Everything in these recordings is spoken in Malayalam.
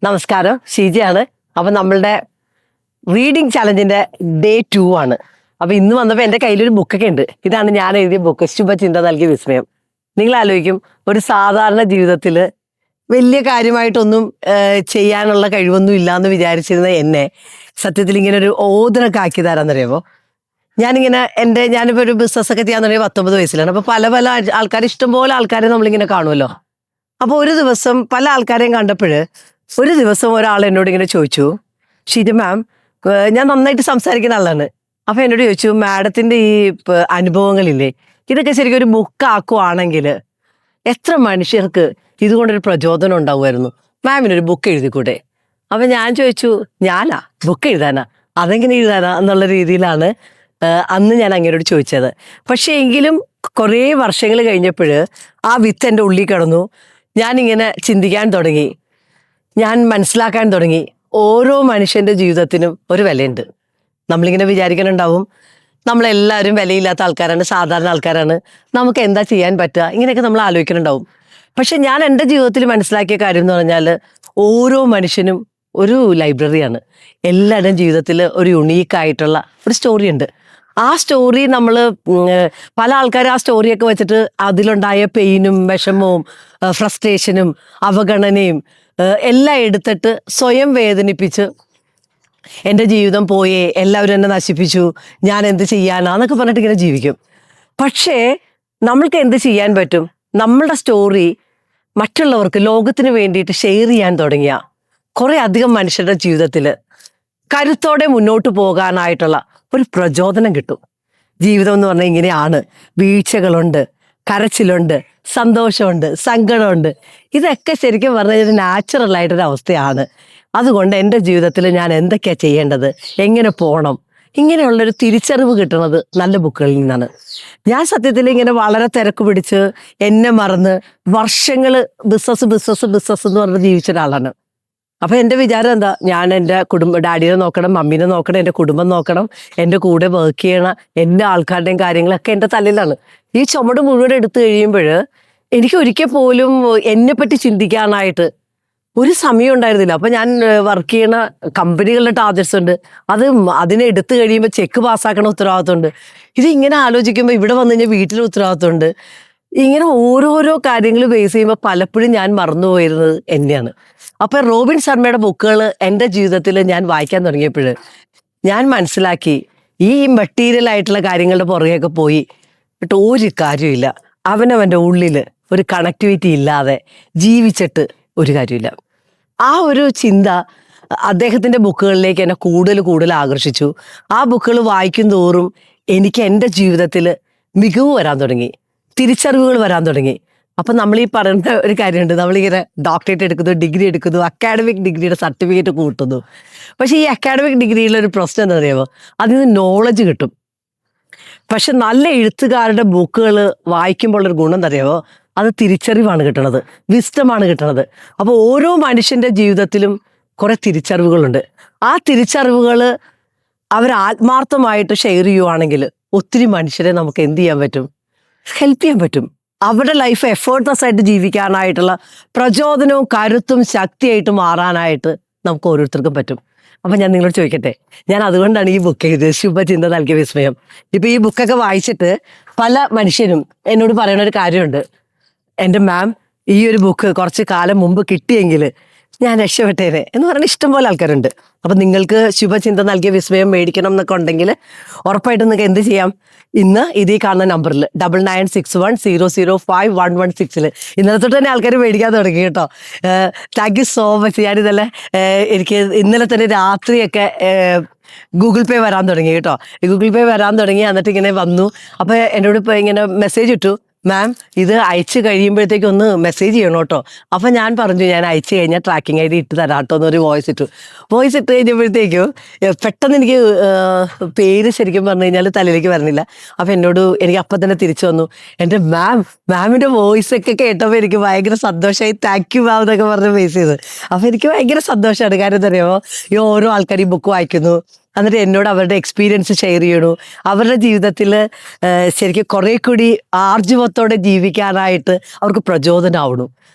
നമസ്കാരം, ഷീജയാണ്. അപ്പം നമ്മളുടെ റീഡിങ് ചലഞ്ചിന്റെ ഡേ 2 ആണ്. അപ്പം ഇന്ന് വന്നപ്പോൾ എൻ്റെ കയ്യിലൊരു ബുക്കൊക്കെ ഉണ്ട്. ഇതാണ് ഞാൻ എഴുതിയ ബുക്ക്, ശുഭചിന്ത നൽകിയ വിസ്മയം. നിങ്ങൾ ആലോചിക്കും, ഒരു സാധാരണ ജീവിതത്തിൽ വലിയ കാര്യമായിട്ടൊന്നും ചെയ്യാനുള്ള കഴിവൊന്നും ഇല്ലാന്ന് വിചാരിച്ചിരുന്ന എന്നെ സത്യത്തിൽ ഇങ്ങനെ ഒരു ഓതറൊക്കെ ആക്കി തരാന്നറിയുമ്പോൾ ഞാനിപ്പോൾ ഒരു ബിസിനസ്സൊക്കെ ചെയ്യാൻ തുടങ്ങിയ 19 വയസ്സിലാണ്. അപ്പോൾ പല ആൾക്കാർ, ഇഷ്ടംപോലെ ആൾക്കാരെ നമ്മളിങ്ങനെ കാണുമല്ലോ. അപ്പോൾ ഒരു ദിവസം പല ആൾക്കാരെയും കണ്ടപ്പോൾ ഒരു ദിവസം ഒരാൾ എന്നോട് ഇങ്ങനെ ചോദിച്ചു, ഷീജ മാം, ഞാൻ നന്നായിട്ട് സംസാരിക്കുന്ന ആളാണ്. അപ്പം എന്നോട് ചോദിച്ചു, മാഡത്തിൻ്റെ ഈ അനുഭവങ്ങളില്ലേ, ഇതൊക്കെ ശരിക്കും ഒരു ബുക്കാക്കുവാണെങ്കിൽ എത്ര മനുഷ്യർക്ക് ഇതുകൊണ്ടൊരു പ്രചോദനം ഉണ്ടാവുമായിരുന്നു, മാമിനൊരു ബുക്ക് എഴുതിക്കൂടെ? അപ്പം ഞാൻ ചോദിച്ചു, ഞാനാ ബുക്ക് എഴുതാനാ, അതെങ്ങനെ എഴുതാനാ എന്നുള്ള രീതിയിലാണ് അന്ന് ഞാൻ അങ്ങനോട് ചോദിച്ചത്. പക്ഷേ എങ്കിലും കുറേ വർഷങ്ങൾ കഴിഞ്ഞപ്പോൾ ആ വിത്ത് എൻ്റെ ഉള്ളിൽ കിടന്നു. ഞാനിങ്ങനെ ചിന്തിക്കാൻ തുടങ്ങി, ഞാൻ മനസ്സിലാക്കാൻ തുടങ്ങി, ഓരോ മനുഷ്യൻ്റെ ജീവിതത്തിനും ഒരു വിലയുണ്ട്. നമ്മളിങ്ങനെ വിചാരിക്കാനുണ്ടാവും, നമ്മളെല്ലാവരും വിലയില്ലാത്ത ആൾക്കാരാണ്, സാധാരണ ആൾക്കാരാണ്, നമുക്ക് എന്താ ചെയ്യാൻ പറ്റുക, ഇങ്ങനെയൊക്കെ നമ്മൾ ആലോചിക്കുന്നുണ്ടാവും. പക്ഷെ ഞാൻ എൻ്റെ ജീവിതത്തിൽ മനസ്സിലാക്കിയ കാര്യം എന്ന് പറഞ്ഞാൽ, ഓരോ മനുഷ്യനും ഒരു ലൈബ്രറിയാണ്. എല്ലാവരുടെയും ജീവിതത്തിൽ ഒരു യുണീക്കായിട്ടുള്ള ഒരു സ്റ്റോറി ഉണ്ട്. ആ സ്റ്റോറി നമ്മൾ പല ആൾക്കാരും ആ സ്റ്റോറിയൊക്കെ വെച്ചിട്ട് അതിലുണ്ടായ പെയിനും വിഷമവും ഫ്രസ്ട്രേഷനും അവഗണനയും എല്ലാം എടുത്തിട്ട് സ്വയം വേദനിപ്പിച്ച് എൻ്റെ ജീവിതം പോയേ, എല്ലാവരും എന്നെ നശിപ്പിച്ചു, ഞാൻ എന്ത് ചെയ്യാനാന്നൊക്കെ പറഞ്ഞിട്ട് ഇങ്ങനെ ജീവിക്കും. പക്ഷേ നമ്മൾക്ക് എന്ത് ചെയ്യാൻ പറ്റും? നമ്മളുടെ സ്റ്റോറി മറ്റുള്ളവർക്ക്, ലോകത്തിന് വേണ്ടിയിട്ട് ഷെയർ ചെയ്യാൻ തുടങ്ങിയ കുറേ അധികം മനുഷ്യരുടെ ജീവിതത്തിൽ കരുത്തോടെ മുന്നോട്ട് പോകാനായിട്ടുള്ള ഒരു പ്രചോദനം കിട്ടും. ജീവിതം എന്ന് പറഞ്ഞാൽ ഇങ്ങനെയാണ്. വീഴ്ചകളുണ്ട്, കരച്ചിലുണ്ട്, സന്തോഷമുണ്ട്, സങ്കടമുണ്ട്. ഇതൊക്കെ ശരിക്കും പറഞ്ഞാൽ നാച്ചുറലായിട്ടൊരു അവസ്ഥയാണ്. അതുകൊണ്ട് എൻ്റെ ജീവിതത്തിൽ ഞാൻ എന്തൊക്കെയാണ് ചെയ്യേണ്ടത്, എങ്ങനെ പോകണം, ഇങ്ങനെയുള്ളൊരു തിരിച്ചറിവ് കിട്ടുന്നത് നല്ല ബുക്കുകളിൽ നിന്നാണ്. ഞാൻ സത്യത്തിൽ ഇങ്ങനെ വളരെ തിരക്ക് പിടിച്ച് എന്നെ മറന്ന് വർഷങ്ങൾ ബിസിനസ് എന്ന് പറഞ്ഞ് ജീവിച്ച ഒരാളാണ്. അപ്പം എൻ്റെ വിചാരം എന്താ, ഞാൻ എൻ്റെ ഡാഡിയെ നോക്കണം, മമ്മീനെ നോക്കണം, എൻ്റെ കുടുംബം നോക്കണം, എൻ്റെ കൂടെ വർക്ക് ചെയ്യണം, എൻ്റെ ആൾക്കാരുടെയും കാര്യങ്ങളൊക്കെ എൻ്റെ തലയിലാണ്. ഈ ചുമട് മുഴുവൻ എടുത്തു കഴിയുമ്പോൾ എനിക്ക് ഒരിക്കൽ പോലും എന്നെപ്പറ്റി ചിന്തിക്കാനായിട്ട് ഒരു സമയം ഉണ്ടായിരുന്നില്ല. അപ്പം ഞാൻ വർക്ക് ചെയ്യണ കമ്പനികളുടെ ടാർജറ്റ്സ് ഉണ്ട്, അതിനെ എടുത്തു കഴിയുമ്പോൾ ചെക്ക് പാസ്സാക്കണ ഉത്തരവാദിത്തമുണ്ട്. ഇതിങ്ങനെ ആലോചിക്കുമ്പോൾ ഇവിടെ വന്നു കഴിഞ്ഞാൽ വീട്ടിൽ ഉത്തരവാദിത്തമുണ്ട്. ഇങ്ങനെ ഓരോരോ കാര്യങ്ങൾ ബേസ് ചെയ്യുമ്പോൾ പലപ്പോഴും ഞാൻ മറന്നുപോയിരുന്നത് എന്നെയാണ്. അപ്പം റോബിൻ ശർമ്മയുടെ ബുക്കുകൾ എൻ്റെ ജീവിതത്തിൽ ഞാൻ വായിക്കാൻ തുടങ്ങിയപ്പോൾ ഞാൻ മനസ്സിലാക്കി, ഈ മെറ്റീരിയൽ ആയിട്ടുള്ള കാര്യങ്ങളുടെ പുറകെയൊക്കെ പോയി ഒരു കാര്യമില്ല. അവനവൻ്റെ ഉള്ളിൽ ഒരു കണക്ടിവിറ്റി ഇല്ലാതെ ജീവിച്ചിട്ട് ഒരു കാര്യമില്ല. ആ ഒരു ചിന്ത അദ്ദേഹത്തിൻ്റെ ബുക്കുകളിലേക്ക് എന്നെ കൂടുതൽ ആകർഷിച്ചു. ആ ബുക്കുകൾ വായിക്കും തോറും എനിക്ക് എൻ്റെ ജീവിതത്തിൽ മികവ് വരാൻ തുടങ്ങി, തിരിച്ചറിവുകൾ വരാൻ തുടങ്ങി. അപ്പം നമ്മൾ ഈ പറയുന്ന ഒരു കാര്യമുണ്ട്, നമ്മളിങ്ങനെ ഡോക്ടറേറ്റ് എടുക്കുന്നു, ഡിഗ്രി എടുക്കുന്നു, അക്കാഡമിക് ഡിഗ്രിയുടെ സർട്ടിഫിക്കറ്റ് കൂട്ടുന്നു. പക്ഷേ ഈ അക്കാഡമിക് ഡിഗ്രിയിലൊരു പ്രശ്നം എന്താ പറയുമോ, അതിൽ നിന്ന് നോളജ് കിട്ടും. പക്ഷെ നല്ല എഴുത്തുകാരുടെ ബുക്കുകൾ വായിക്കുമ്പോൾ ഒരു ഗുണം എന്താ അറിയാമോ, അത് തിരിച്ചറിവാണ് കിട്ടണത്, വിസ്ഡമാണ് കിട്ടണത്. അപ്പോൾ ഓരോ മനുഷ്യൻ്റെ ജീവിതത്തിലും കുറേ തിരിച്ചറിവുകളുണ്ട്. ആ തിരിച്ചറിവുകൾ അവർ ആത്മാർത്ഥമായിട്ട് ഷെയർ ചെയ്യുവാണെങ്കിൽ ഒത്തിരി മനുഷ്യരെ നമുക്ക് എന്ത് ചെയ്യാൻ പറ്റും, ഹെൽപ്പ് ചെയ്യാൻ പറ്റും. അവരുടെ ലൈഫ് എഫേർട്ട്ലെസ് ആയിട്ട് ജീവിക്കാനായിട്ടുള്ള പ്രചോദനവും കരുത്തും ശക്തിയായിട്ട് മാറാനായിട്ട് നമുക്ക് ഓരോരുത്തർക്കും പറ്റും. അപ്പം ഞാൻ നിങ്ങളോട് ചോദിക്കട്ടെ, ഞാൻ അതുകൊണ്ടാണ് ഈ ബുക്ക് എഴുതിയത്, ശുഭചിന്ത നൽകിയ വിസ്മയം. ഇപ്പം ഈ ബുക്കൊക്കെ വായിച്ചിട്ട് പല മനുഷ്യരും എന്നോട് പറയുന്ന ഒരു കാര്യമുണ്ട്, എൻ്റെ മാം, ഈ ഒരു ബുക്ക് കുറച്ച് കാലം മുമ്പ് കിട്ടിയെങ്കിൽ ഞാൻ രക്ഷപ്പെട്ടേനെ എന്ന് പറയുന്ന ഇഷ്ടംപോലെ ആൾക്കാരുണ്ട്. അപ്പം നിങ്ങൾക്ക് ശുഭചിന്ത നൽകിയ വിസ്മയം മേടിക്കണം എന്നൊക്കെ ഉണ്ടെങ്കിൽ ഉറപ്പായിട്ടും നിങ്ങൾക്ക് എന്ത് ചെയ്യാം, ഇന്ന് ഇതീ കാണുന്ന നമ്പറിൽ 9961005116 ഇന്നലെ തൊട്ട് തന്നെ ആൾക്കാർ മേടിക്കാൻ തുടങ്ങി കേട്ടോ. Thank you so much. ഞാനിതല്ലേ എനിക്ക് ഇന്നലെ തന്നെ രാത്രിയൊക്കെ ഗൂഗിൾ പേ വരാൻ തുടങ്ങി കേട്ടോ. ഗൂഗിൾ പേ വരാൻ തുടങ്ങി, എന്നിട്ട് ഇങ്ങനെ വന്നു. അപ്പോൾ എന്നോട് ഇപ്പോൾ ഇങ്ങനെ മെസ്സേജ് ഇട്ടു, മാം ഇത് അയച്ചു കഴിയുമ്പോഴത്തേക്കും ഒന്ന് മെസ്സേജ് ചെയ്യണം കേട്ടോ. അപ്പം ഞാൻ പറഞ്ഞു, ഞാൻ അയച്ചു കഴിഞ്ഞാൽ ട്രാക്കിംഗ് ID ഇട്ട് തരാം കേട്ടോ എന്നൊരു വോയിസ് ഇട്ട് കഴിഞ്ഞപ്പോഴത്തേക്കും പെട്ടെന്ന് എനിക്ക് പേര് ശരിക്കും പറഞ്ഞു കഴിഞ്ഞാൽ തലയിലേക്ക് വരുന്നില്ല. അപ്പം എനിക്ക് അപ്പം തന്നെ തിരിച്ചു വന്നു, എൻ്റെ മാമിൻ്റെ വോയിസൊക്കെ കേട്ടപ്പോൾ എനിക്ക് ഭയങ്കര സന്തോഷമായി. താങ്ക് യു മാം എന്നൊക്കെ പറഞ്ഞ് ഫേസ് ചെയ്ത്. അപ്പം എനിക്ക് ഭയങ്കര സന്തോഷമാണ്. കാര്യം എന്താ പറയുമോ, ഈ ഓരോ ആൾക്കാർ ഈ ബുക്ക് വായിക്കുന്നു, എന്നിട്ട് എന്നോട് അവരുടെ എക്സ്പീരിയൻസ് ഷെയർ ചെയ്യണു. അവരുടെ ജീവിതത്തിൽ ശരിക്കും കുറേ കൂടി ആർജവത്തോടെ ജീവിക്കാനായിട്ട് അവർക്ക് പ്രചോദനമാവണു.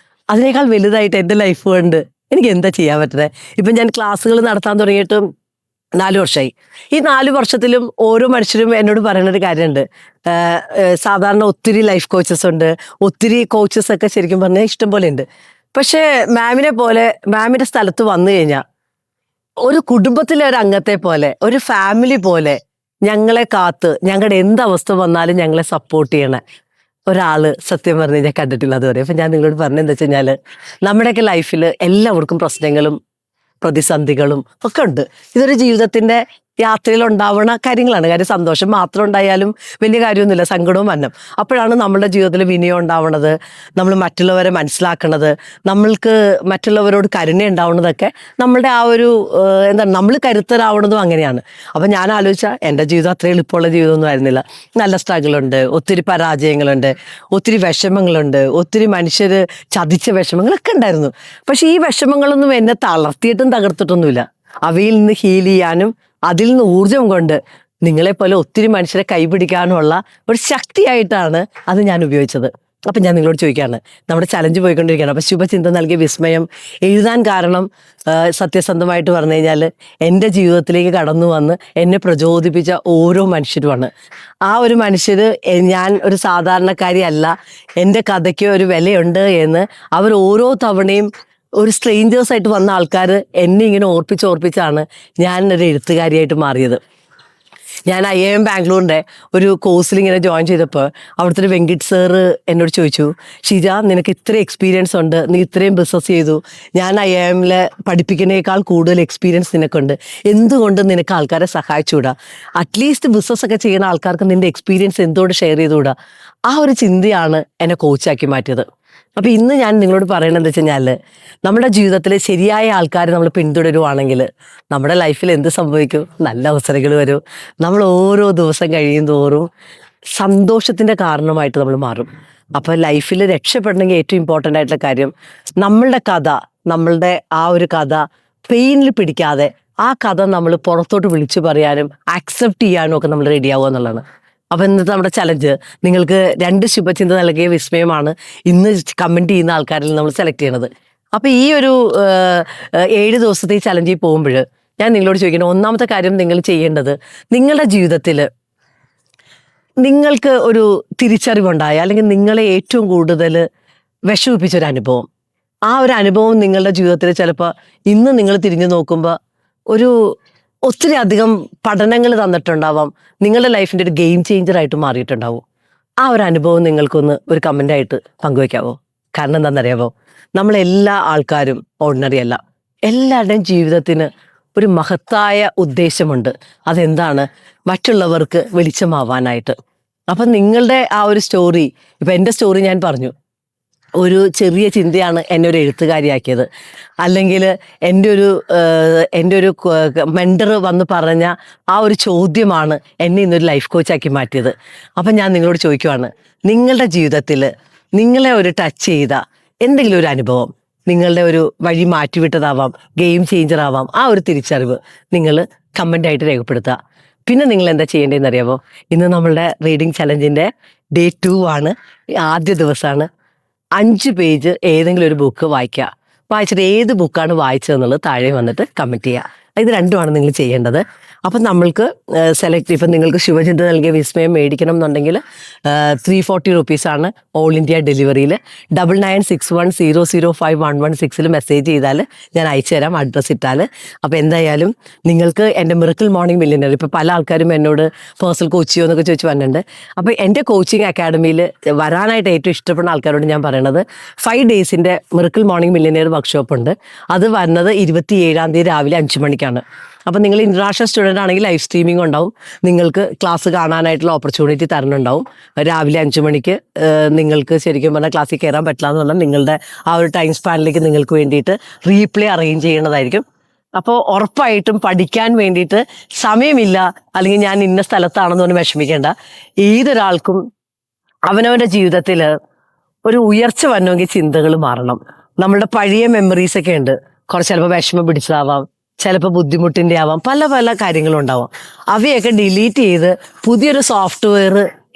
അതിനേക്കാൾ വലുതായിട്ട് എൻ്റെ ലൈഫ് കൊണ്ട് എനിക്ക് എന്താ ചെയ്യാൻ പറ്റുന്നത്? ഇപ്പം ഞാൻ ക്ലാസ്സുകൾ നടത്താൻ തുടങ്ങിയിട്ട് 4 വർഷമായി. ഈ 4 വർഷത്തിലും ഓരോ മനുഷ്യരും എന്നോട് പറയുന്നൊരു കാര്യമുണ്ട്. സാധാരണ ഒത്തിരി ലൈഫ് കോച്ചസ് ഉണ്ട്, ഒത്തിരി കോച്ചസ് ഒക്കെ ശരിക്കും പറഞ്ഞാൽ ഇഷ്ടം പോലെ ഉണ്ട്. പക്ഷേ മാമിനെ പോലെ മാമിന്റെ സ്ഥലത്ത് വന്നു കഴിഞ്ഞാൽ ഒരു കുടുംബത്തിലെ ഒരു അംഗത്തെ പോലെ, ഒരു ഫാമിലി പോലെ ഞങ്ങളെ കാത്ത്, ഞങ്ങളുടെ എന്തവസ്ഥ വന്നാലും ഞങ്ങളെ സപ്പോർട്ട് ചെയ്യണ ഒരാള് സത്യം പറഞ്ഞ് ഞാൻ കണ്ടിട്ടില്ല അതുവരെ. അപ്പൊ ഞാൻ നിങ്ങളോട് പറഞ്ഞെന്താ വെച്ച് കഴിഞ്ഞാല്, നമ്മുടെയൊക്കെ ലൈഫിൽ എല്ലാവർക്കും പ്രശ്നങ്ങളും പ്രതിസന്ധികളും ഒക്കെ ഉണ്ട്. ഇതൊരു ജീവിതത്തിന്റെ യാത്രയിൽ ഉണ്ടാവുന്ന കാര്യങ്ങളാണ്. കാര്യം സന്തോഷം മാത്രം ഉണ്ടായാലും വലിയ കാര്യമൊന്നുമില്ല, സങ്കടവും വരണം. അപ്പോഴാണ് നമ്മുടെ ജീവിതത്തിൽ വിനയം ഉണ്ടാവുന്നത്, നമ്മൾ മറ്റുള്ളവരെ മനസ്സിലാക്കണത്, നമ്മൾക്ക് മറ്റുള്ളവരോട് കരുണ ഉണ്ടാവുന്നതൊക്കെ നമ്മളുടെ ആ ഒരു എന്താണ്, നമ്മൾ കരുത്തരാവണതും അങ്ങനെയാണ്. അപ്പം ഞാൻ ആലോചിച്ചാൽ എൻ്റെ ജീവിതം അത്ര എളുപ്പമുള്ള ജീവിതമൊന്നും ആയിരുന്നില്ല. നല്ല സ്ട്രഗിളുണ്ട്, ഒത്തിരി പരാജയങ്ങളുണ്ട്, ഒത്തിരി വിഷമങ്ങളുണ്ട്, ഒത്തിരി മനുഷ്യർ ചതിച്ച വിഷമങ്ങളൊക്കെ ഉണ്ടായിരുന്നു. പക്ഷെ ഈ വിഷമങ്ങളൊന്നും എന്നെ തളർത്തിയിട്ടും തകർത്തിട്ടൊന്നുമില്ല. അവയിൽ നിന്ന് ഹീൽ ചെയ്യാനും അതിൽ നിന്ന് ഊർജം കൊണ്ട് നിങ്ങളെപ്പോലെ ഒത്തിരി മനുഷ്യരെ കൈപിടിക്കാനുമുള്ള ഒരു ശക്തിയായിട്ടാണ് അത് ഞാൻ ഉപയോഗിച്ചത്. അപ്പം ഞാൻ നിങ്ങളോട് ചോദിക്കുകയാണ്, നമ്മുടെ ചലഞ്ച് പോയിക്കൊണ്ടിരിക്കുകയാണ്. അപ്പം ശുഭചിന്ത നൽകിയ വിസ്മയം എഴുതാൻ കാരണം സത്യസന്ധമായിട്ട് പറഞ്ഞു കഴിഞ്ഞാൽ എൻ്റെ ജീവിതത്തിലേക്ക് കടന്നു വന്ന് എന്നെ പ്രചോദിപ്പിച്ച ഓരോ മനുഷ്യരുമാണ്. ആ ഒരു മനുഷ്യർ, ഞാൻ ഒരു സാധാരണക്കാരി അല്ല, എൻ്റെ കഥയ്ക്ക് ഒരു വിലയുണ്ട് എന്ന് അവർ ഓരോ തവണയും ഒരു സ്ട്രേഞ്ചേഴ്സായിട്ട് വന്ന ആൾക്കാർ എന്നെ ഇങ്ങനെ ഓർപ്പിച്ചാണ് ഞാൻ ഒരു എഴുത്തുകാരിയായിട്ട് മാറിയത്. ഞാൻ IIM ബാംഗ്ലൂരിൻ്റെ ഒരു കോഴ്സിൽ ഇങ്ങനെ ജോയിൻ ചെയ്തപ്പോൾ അവിടുത്തെ ഒരു വെങ്കിട്ട് സാറ് എന്നോട് ചോദിച്ചു, ഷീജ നിനക്ക് ഇത്ര എക്സ്പീരിയൻസ് ഉണ്ട്, നീ ഇത്രയും ബിസിനസ് ചെയ്തു, ഞാൻ IIM പഠിപ്പിക്കുന്നതിനേക്കാൾ കൂടുതൽ എക്സ്പീരിയൻസ് നിനക്കുണ്ട്, എന്തുകൊണ്ട് നിനക്ക് ആൾക്കാരെ സഹായിച്ചുകൂടാ? അറ്റ്ലീസ്റ്റ് ബിസിനസ്സൊക്കെ ചെയ്യുന്ന ആൾക്കാർക്ക് നിൻ്റെ എക്സ്പീരിയൻസ് എന്തുകൊണ്ട് ഷെയർ ചെയ്തുകൂടാ? ആ ഒരു ചിന്തയാണ് എന്നെ കോച്ചാക്കി മാറ്റിയത്. അപ്പം ഇന്ന് ഞാൻ നിങ്ങളോട് പറയണത് വെച്ച് കഴിഞ്ഞാൽ, നമ്മുടെ ജീവിതത്തിൽ ശരിയായ ആൾക്കാരെ നമ്മൾ പിന്തുടരുവാണെങ്കിൽ നമ്മുടെ ലൈഫിൽ എന്ത് സംഭവിക്കും? നല്ല അവസരങ്ങൾ വരും. നമ്മൾ ഓരോ ദിവസം കഴിയും തോറും സന്തോഷത്തിൻ്റെ കാരണമായിട്ട് നമ്മൾ മാറും. അപ്പോൾ ലൈഫിൽ രക്ഷപ്പെടണമെങ്കിൽ ഏറ്റവും ഇമ്പോർട്ടൻ്റ് ആയിട്ടുള്ള കാര്യം, നമ്മളുടെ കഥ, നമ്മളുടെ ആ ഒരു കഥ പെയിനിൽ പിടിക്കാതെ ആ കഥ നമ്മൾ പുറത്തോട്ട് വിളിച്ചു പറയാനും ആക്സെപ്റ്റ് ചെയ്യാനും ഒക്കെ നമ്മൾ റെഡിയാവുക എന്നുള്ളതാണ്. അപ്പം ഇന്നത്തെ നമ്മുടെ ചലഞ്ച്, നിങ്ങൾക്ക് 2 ശുഭചിന്ത നൽകിയ വിസ്മയമാണ് ഇന്ന് കമൻറ്റ് ചെയ്യുന്ന ആൾക്കാരിൽ നമ്മൾ സെലക്ട് ചെയ്യണത്. അപ്പം ഈ ഒരു 7 ദിവസത്തെ ഈ ചലഞ്ചിൽ പോകുമ്പോൾ ഞാൻ നിങ്ങളോട് ചോദിക്കുന്നത്, ഒന്നാമത്തെ കാര്യം നിങ്ങൾ ചെയ്യേണ്ടത്, നിങ്ങളുടെ ജീവിതത്തിൽ നിങ്ങൾക്ക് ഒരു തിരിച്ചറിവുണ്ടായ, അല്ലെങ്കിൽ നിങ്ങളെ ഏറ്റവും കൂടുതൽ വിഷമിപ്പിച്ചൊരു അനുഭവം, ആ ഒരു അനുഭവം നിങ്ങളുടെ ജീവിതത്തിൽ ചിലപ്പോൾ ഇന്ന് നിങ്ങൾ തിരിഞ്ഞു നോക്കുമ്പോൾ ഒരു ഒത്തിരി അധികം പഠനങ്ങൾ തന്നിട്ടുണ്ടാവാം, നിങ്ങളുടെ ലൈഫിൻ്റെ ഒരു ഗെയിം ചേഞ്ചറായിട്ട് മാറിയിട്ടുണ്ടാവും. ആ ഒരു അനുഭവം നിങ്ങൾക്കൊന്ന് ഒരു കമൻ്റായിട്ട് പങ്കുവയ്ക്കാവോ? കാരണം എന്താണെന്നറിയാമോ, നമ്മളെല്ലാ ആൾക്കാരും ഓർഡിനറി അല്ല. എല്ലാവരുടെയും ജീവിതത്തിന് ഒരു മഹത്തായ ഉദ്ദേശമുണ്ട്. അതെന്താണ്? മറ്റുള്ളവർക്ക് വെളിച്ചമാവാനായിട്ട്. അപ്പം നിങ്ങളുടെ ആ ഒരു സ്റ്റോറി, ഇപ്പം എൻ്റെ സ്റ്റോറി ഞാൻ പറഞ്ഞു, ഒരു ചെറിയ ചിന്തയാണ് എന്നെ ഒരു എഴുത്തുകാരിയാക്കിയത്. അല്ലെങ്കിൽ എൻ്റെ ഒരു മെൻറ്റർ വന്ന് പറഞ്ഞ ആ ഒരു ചോദ്യമാണ് എന്നെ ഇന്നൊരു ലൈഫ് കോച്ചാക്കി മാറ്റിയത്. അപ്പം ഞാൻ നിങ്ങളോട് ചോദിക്കുവാണ്, നിങ്ങളുടെ ജീവിതത്തിൽ നിങ്ങളെ ഒരു ടച്ച് ചെയ്ത എന്തെങ്കിലും ഒരു അനുഭവം, നിങ്ങളുടെ ഒരു വഴി മാറ്റിവിട്ടതാവാം, ഗെയിം ചേഞ്ചർ ആവാം, ആ ഒരു തിരിച്ചറിവ് നിങ്ങൾ കമൻ്റായിട്ട് രേഖപ്പെടുത്തുക. പിന്നെ നിങ്ങൾ എന്താ ചെയ്യേണ്ടതെന്ന് അറിയാമോ? ഇന്ന് നമ്മളുടെ റീഡിങ് ചലഞ്ചിൻ്റെ ഡേ 2 ആണ്, ആദ്യ ദിവസമാണ്. 5 പേജ് ഏതെങ്കിലും ഒരു ബുക്ക് വായിക്കുക. വായിച്ചിട്ട് ഏത് ബുക്കാണ് വായിച്ചതെന്നുള്ളത് താഴെ വന്നിട്ട് കമൻറ്റ് ചെയ്യുക. ഇത് രണ്ടുമാണ് നിങ്ങൾ ചെയ്യേണ്ടത്. അപ്പം നമ്മൾക്ക് സെലക്ട്, ഇപ്പം നിങ്ങൾക്ക് ശുഭചിന്ത നൽകിയ വിസ്മയം മേടിക്കണം എന്നുണ്ടെങ്കിൽ 340 റുപ്പീസാണ് ഓൾ ഇന്ത്യ ഡെലിവറിയിൽ. 9961005116 മെസ്സേജ് ചെയ്താൽ ഞാൻ അയച്ചു തരാം, അഡ്രസ്സ് ഇട്ടാൽ. അപ്പോൾ എന്തായാലും നിങ്ങൾക്ക് എൻ്റെ മിറക്കിൾ മോർണിംഗ് മില്യനർ, ഇപ്പോൾ പല ആൾക്കാരും എന്നോട് പേഴ്സണൽ കോച്ച് ചെയ്യുമോ എന്നൊക്കെ ചോദിച്ച് വന്നിട്ടുണ്ട്. അപ്പോൾ എൻ്റെ കോച്ചിങ് അക്കാഡമിയിൽ വരാനായിട്ട് ഏറ്റവും ഇഷ്ടപ്പെടുന്ന ആൾക്കാരോട് ഞാൻ പറയണത്, 5 ഡേയ്സിൻ്റെ മിറക്കിൾ മോർണിംഗ് മില്യനർ വർക്ക്ഷോപ്പ് ഉണ്ട്. അത് വരുന്നത് 27-ാം തീയതി രാവിലെ 5 മണിക്കാണ്. അപ്പം നിങ്ങൾ ഇൻ്റർനാഷണൽ സ്റ്റുഡൻ്റ് ആണെങ്കിൽ ലൈവ് സ്ട്രീമിംഗ് ഉണ്ടാവും, നിങ്ങൾക്ക് ക്ലാസ് കാണാനായിട്ടുള്ള ഓപ്പർച്യൂണിറ്റി തരുന്നുണ്ടാവും. രാവിലെ 5 മണിക്ക് നിങ്ങൾക്ക് ശരിക്കും പറഞ്ഞാൽ ക്ലാസ്സിൽ കയറാൻ പറ്റില്ല എന്നുള്ള നിങ്ങളുടെ ആ ഒരു ടൈം സ്പാനിലേക്ക് നിങ്ങൾക്ക് വേണ്ടിയിട്ട് റീപ്ലേ അറേഞ്ച് ചെയ്യണതായിരിക്കും. അപ്പോൾ ഉറപ്പായിട്ടും പഠിക്കാൻ വേണ്ടിയിട്ട് സമയമില്ല, അല്ലെങ്കിൽ ഞാൻ ഇന്ന സ്ഥലത്താണെന്ന് പറഞ്ഞ് വിഷമിക്കേണ്ട. ഏതൊരാൾക്കും അവനവൻ്റെ ജീവിതത്തിൽ ഒരു ഉയർച്ച വരണമെങ്കിൽ ചിന്തകൾ മാറണം. നമ്മളുടെ പഴയ മെമ്മറീസൊക്കെ ഉണ്ട്, കുറച്ച് ചിലപ്പോൾ വിഷമം പിടിച്ചതാവാം, ചിലപ്പോൾ ബുദ്ധിമുട്ടിൻ്റെ ആവാം, പല പല കാര്യങ്ങളും ഉണ്ടാവാം. അവയൊക്കെ ഡിലീറ്റ് ചെയ്ത് പുതിയൊരു സോഫ്റ്റ്വെയർ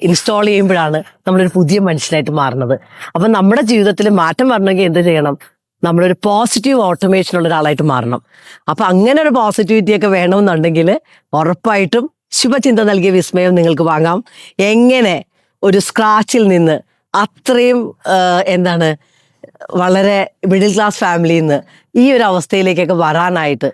ഇൻസ്റ്റാൾ ചെയ്യുമ്പോഴാണ് നമ്മളൊരു പുതിയ മനുഷ്യനായിട്ട് മാറുന്നത്. അപ്പം നമ്മുടെ ജീവിതത്തിൽ മാറ്റം വരണമെങ്കിൽ എന്ത് ചെയ്യണം? നമ്മളൊരു പോസിറ്റീവ് ഓട്ടോമേഷനുള്ള ഒരാളായിട്ട് മാറണം. അപ്പൊ അങ്ങനെ ഒരു പോസിറ്റിവിറ്റി ഒക്കെ വേണമെന്നുണ്ടെങ്കിൽ ഉറപ്പായിട്ടും ശുഭചിന്ത നൽകിയ വിസ്മയം നിങ്ങൾക്ക് വാങ്ങാം. എങ്ങനെ ഒരു സ്ക്രാച്ചിൽ നിന്ന് അത്രയും എന്താണ് വളരെ മിഡിൽ ക്ലാസ് ഫാമിലിയിൽ നിന്ന് ഈ ഒരു അവസ്ഥയിലേക്കൊക്കെ വരാനായിട്ട്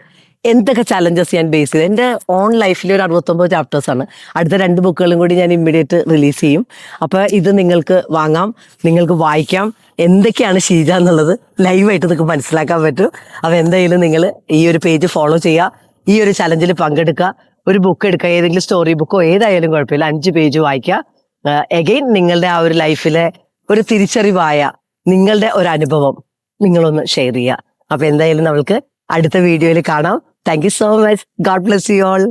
എന്തൊക്കെ ചലഞ്ചസ് ഞാൻ ബേസ് ചെയ്ത് എൻ്റെ ഓൺ ലൈഫിൽ ഒരു 69 ചാപ്റ്റേഴ്സാണ്. അടുത്ത 2 ബുക്കുകളും കൂടി ഞാൻ ഇമ്മീഡിയറ്റ് റിലീസ് ചെയ്യും. അപ്പോൾ ഇത് നിങ്ങൾക്ക് വാങ്ങാം, നിങ്ങൾക്ക് വായിക്കാം. എന്തൊക്കെയാണ് ഷീജ എന്നുള്ളത് ലൈവായിട്ട് നിങ്ങൾക്ക് മനസ്സിലാക്കാൻ പറ്റും. അപ്പോൾ എന്തായാലും നിങ്ങൾ ഈ ഒരു പേജ് ഫോളോ ചെയ്യുക, ഈ ഒരു ചലഞ്ചിൽ പങ്കെടുക്കുക, ഒരു ബുക്ക് എടുക്കുക, ഏതെങ്കിലും സ്റ്റോറി ബുക്കോ ഏതായാലും കുഴപ്പമില്ല, 5 പേജ് വായിക്കുക. എഗെയിൻ നിങ്ങളുടെ ആ ഒരു ലൈഫിലെ ഒരു തിരിച്ചറിവായ നിങ്ങളുടെ ഒരു അനുഭവം നിങ്ങളൊന്ന് ഷെയർ ചെയ്യുക. അപ്പോൾ എന്തായാലും നമുക്ക് അടുത്ത വീഡിയോയിൽ കാണാം. Thank you so much. God bless you all.